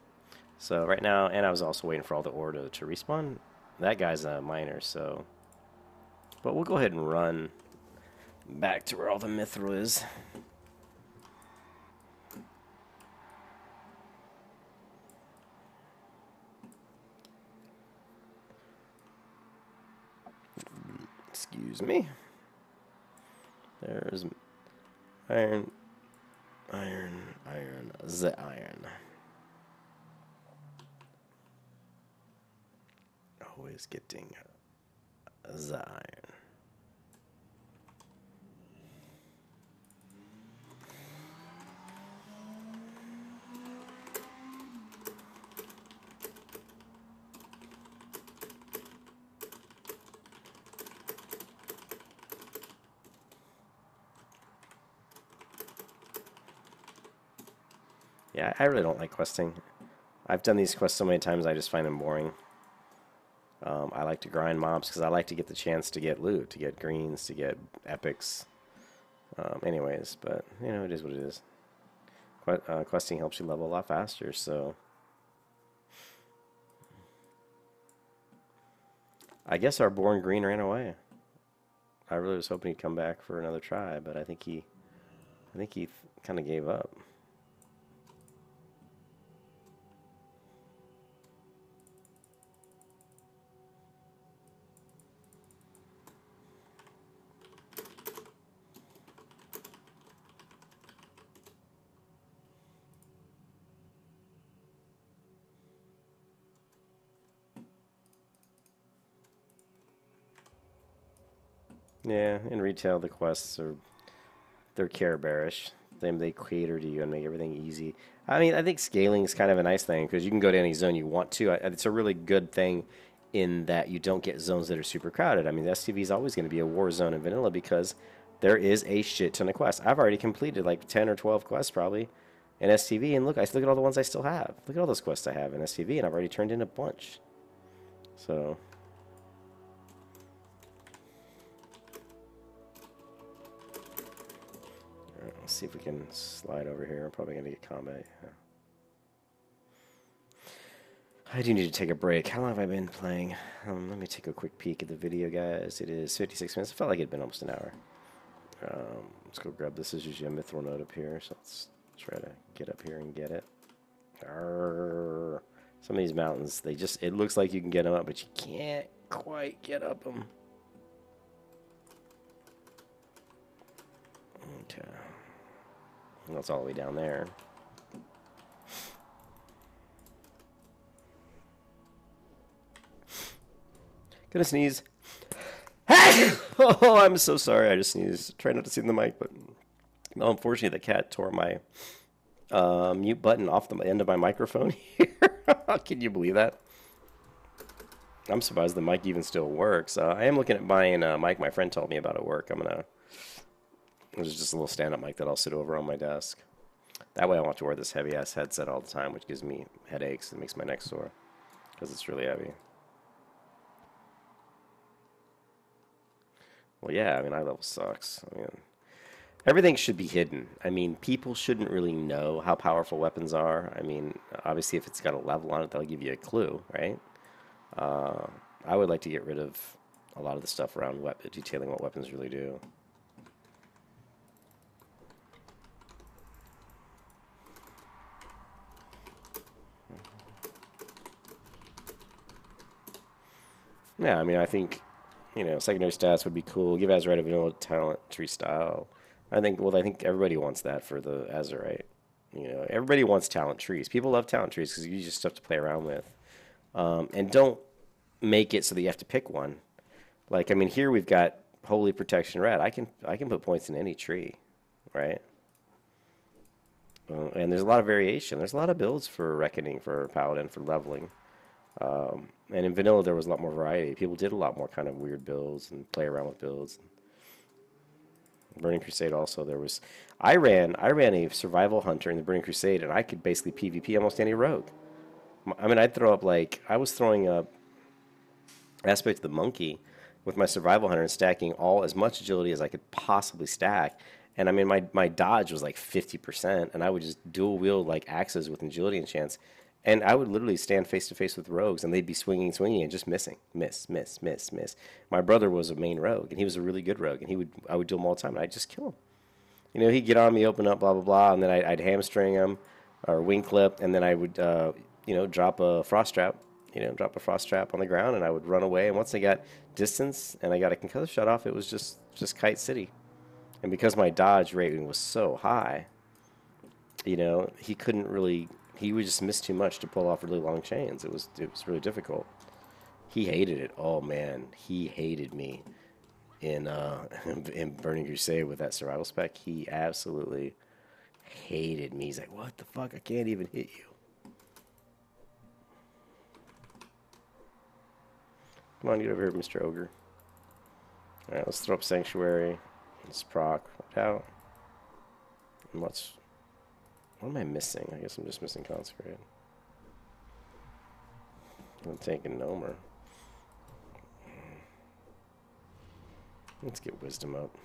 So right now, and I was also waiting for all the ore to respawn. That guy's a miner, so... But we'll go ahead and run back to where all the mithril is. Excuse me. There's iron, the iron. Always getting the iron. Yeah, I really don't like questing. I've done these quests so many times, I just find them boring. I like to grind mobs because I like to get the chance to get loot, to get greens, to get epics. Anyways, but, you know, it is what it is. Questing helps you level a lot faster, so... I guess our BornGreen ran away. I really was hoping he'd come back for another try, but I think he kind of gave up. Yeah, in retail, the quests are they're care bearish. They cater to you and make everything easy. I mean, I think scaling is kind of a nice thing because you can go to any zone you want to. It's a really good thing in that you don't get zones that are super crowded. I mean, the STV is always going to be a war zone in vanilla because there is a shit ton of quests. I've already completed like 10 or 12 quests probably in STV, and look at all the ones I still have. Look at all those quests I have in STV, and I've already turned in a bunch. So. Let's see if we can slide over here. I'm probably going to get combat. Yeah. I do need to take a break. How long have I been playing? Let me take a quick peek at the video, guys. It is 56 minutes. It felt like it had been almost an hour. Let's go grab this. This is usually a mithril node up here, so let's try to get up here and get it. Arrgh. Some of these mountains, it looks like you can get them up, but you can't quite get up them. Okay. That's all the way down there. Gonna sneeze. Oh, I'm so sorry. I just sneezed. Try not to see in the mic, but no, unfortunately, the cat tore my mute button off the end of my microphone here. Can you believe that? I'm surprised the mic even still works. I am looking at buying a mic my friend told me about at work. There's just a little stand-up mic that I'll sit over on my desk. That way I won't have to wear this heavy-ass headset all the time, which gives me headaches and makes my neck sore because it's really heavy. Well, yeah, I mean, eye level sucks. I mean, everything should be hidden. I mean, people shouldn't really know how powerful weapons are. I mean, obviously, if it's got a level on it, that'll give you a clue, right? I would like to get rid of a lot of the stuff around detailing what weapons really do. Yeah, I mean, I think, you know, secondary stats would be cool. Give Azerite a vanilla talent tree style. I think everybody wants that for the Azerite. You know, everybody wants talent trees. People love talent trees because you just stuff to play around with. And don't make it so that you have to pick one. Like, I mean, here we've got Holy Protection Red. I can put points in any tree, right? And there's a lot of variation. There's a lot of builds for Reckoning, for Paladin, for leveling. And in vanilla, there was a lot more variety. People did a lot more kind of weird builds and play around with builds. Burning Crusade also, I ran a survival hunter in the Burning Crusade, and I could basically PvP almost any rogue. I mean, I was throwing up Aspect of the Monkey with my survival hunter and stacking as much agility as I could possibly stack. And I mean, my dodge was like 50%, and I would just dual wield like axes with agility enchants. And I would literally stand face to face with rogues, and they'd be swinging, and just missing. Miss. My brother was a main rogue, and he was a really good rogue, and I would do him all the time, and I'd just kill him. You know, he'd get on me, open up, blah, blah, blah, and then I'd hamstring him, or wing clip, and then I would, drop a frost trap, on the ground, and I would run away. And once I got distance, and I got a concussive shut off, it was just Kite City. And because my dodge rating was so high, you know, he would just miss too much to pull off really long chains. It was really difficult. He hated it. Oh man, he hated me in Burning Crusade with that survival spec. He absolutely hated me. He's like, "What the fuck? I can't even hit you." Come on, get over here, Mr. Ogre. All right, let's throw up Sanctuary. Let's proc out. And let's What am I missing? I guess I'm just missing Consecrate. I'm taking Nomer. Let's get Wisdom up.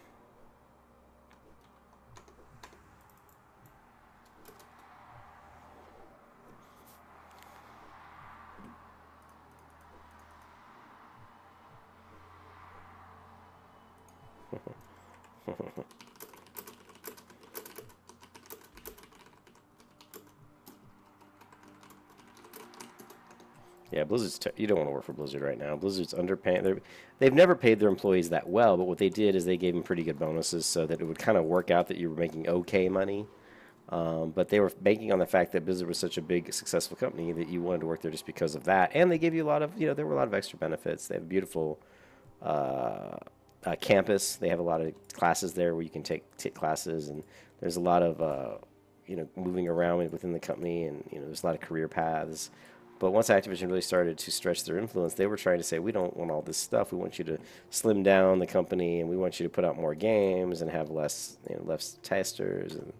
Yeah, Blizzard's you don't want to work for Blizzard right now. Blizzard's underpaying. They've never paid their employees that well, but what they did is they gave them pretty good bonuses so that it would kind of work out that you were making okay money. But they were banking on the fact that Blizzard was such a big, successful company that you wanted to work there just because of that. And they gave you a lot of, there were a lot of extra benefits. They have a beautiful campus. They have a lot of classes there where you can take classes, and there's a lot of, moving around within the company, and there's a lot of career paths. But once Activision really started to stretch their influence, they were trying to say, we don't want all this stuff. We want you to slim down the company, and we want you to put out more games and have less testers. And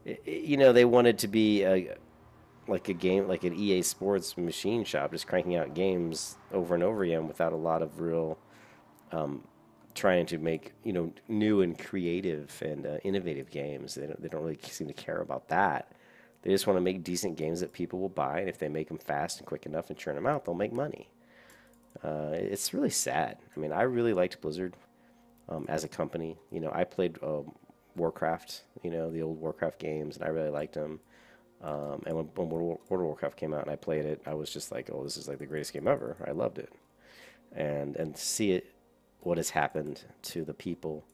they wanted to be like an EA Sports machine shop, just cranking out games over and over again without a lot of real trying to make new and creative and innovative games. They don't really seem to care about that. They just want to make decent games that people will buy, and if they make them fast and quick enough and churn them out, they'll make money. It's really sad. I mean, I really liked Blizzard as a company. I played Warcraft, the old Warcraft games, and I really liked them. And when World of Warcraft came out and I played it, I was just like, oh, this is like the greatest game ever. I loved it. And to see what has happened to the people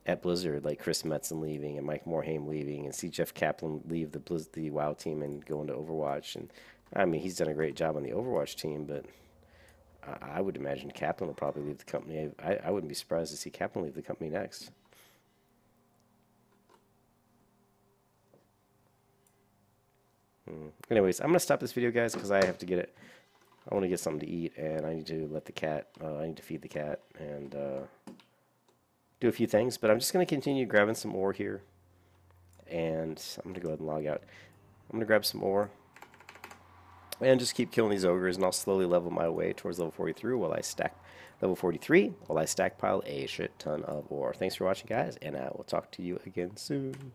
at Blizzard, like Chris Metzen leaving and Mike Morhaime leaving, and see Jeff Kaplan leave the WoW team and go into Overwatch. And I mean, he's done a great job on the Overwatch team, but I would imagine Kaplan will probably leave the company. I wouldn't be surprised to see Kaplan leave the company next. Anyways, I'm going to stop this video, guys, because I have to get it. I want to get something to eat, and I need to let the cat, I need to feed the cat, and do a few things, but I'm just going to continue grabbing some ore here, and I'm going to go ahead and log out. I'm going to grab some ore and just keep killing these ogres, and I'll slowly level my way towards level 43 while I stack level 43 while I stackpile a shit ton of ore. Thanks for watching, guys, and I will talk to you again soon.